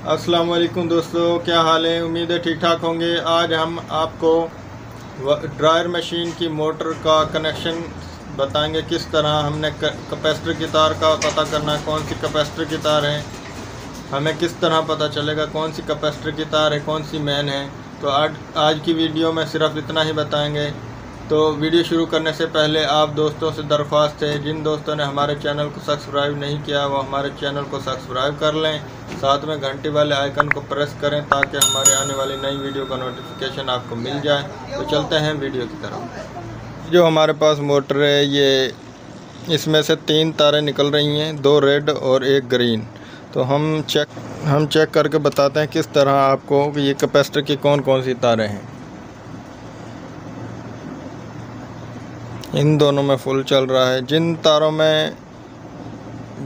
अस्सलाम वालेकुम दोस्तों, क्या हाल है। उम्मीद है ठीक ठाक होंगे। आज हम आपको ड्रायर मशीन की मोटर का कनेक्शन बताएंगे। किस तरह हमने कैपेसिटर की तार का पता करना है, कौन सी कैपेसिटर की तार है, हमें किस तरह पता चलेगा कौन सी कैपेसिटर की तार है, कौन सी मेन है। तो आज की वीडियो में सिर्फ इतना ही बताएंगे। तो वीडियो शुरू करने से पहले आप दोस्तों से दरख्वास्त है, जिन दोस्तों ने हमारे चैनल को सब्सक्राइब नहीं किया वो हमारे चैनल को सब्सक्राइब कर लें, साथ में घंटी वाले आइकन को प्रेस करें ताकि हमारे आने वाली नई वीडियो का नोटिफिकेशन आपको मिल जाए। तो चलते हैं वीडियो की तरफ। जो हमारे पास मोटर है, ये इसमें से 3 तारें निकल रही हैं, 2 रेड और 1 ग्रीन। तो हम चेक करके बताते हैं किस तरह आपको कि ये कैपेसिटर की कौन कौन सी तारें हैं। इन दोनों में फुल चल रहा है। जिन तारों में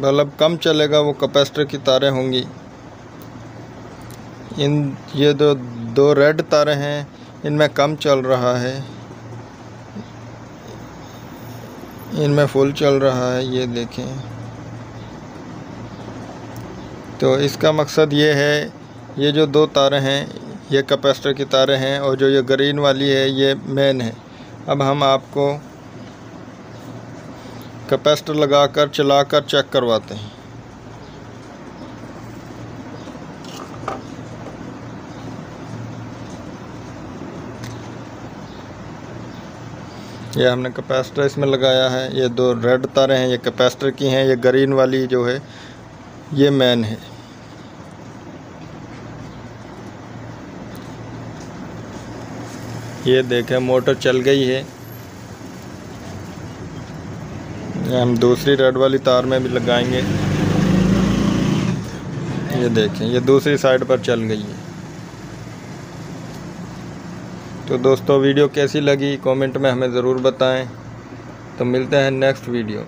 बल्ब कम चलेगा वो कैपेसिटर की तारें होंगी। ये दो रेड तारें हैं, इनमें कम चल रहा है, इनमें फुल चल रहा है, ये देखें। तो इसका मकसद ये है, ये जो 2 तारें हैं ये कैपेसिटर की तारें हैं और जो ये ग्रीन वाली है ये मेन है। अब हम आपको कैपेसिटर लगाकर चलाकर चेक करवाते हैं। ये हमने कैपेसिटर इसमें लगाया है। ये 2 रेड तारें हैं, ये कैपेसिटर की हैं। ये ग्रीन वाली जो है ये मेन है। ये देखें मोटर चल गई है। ये हम दूसरी रेड वाली तार में भी लगाएंगे। ये देखें, ये दूसरी साइड पर चल गई है। तो दोस्तों वीडियो कैसी लगी कमेंट में हमें ज़रूर बताएं। तो मिलते हैं नेक्स्ट वीडियो।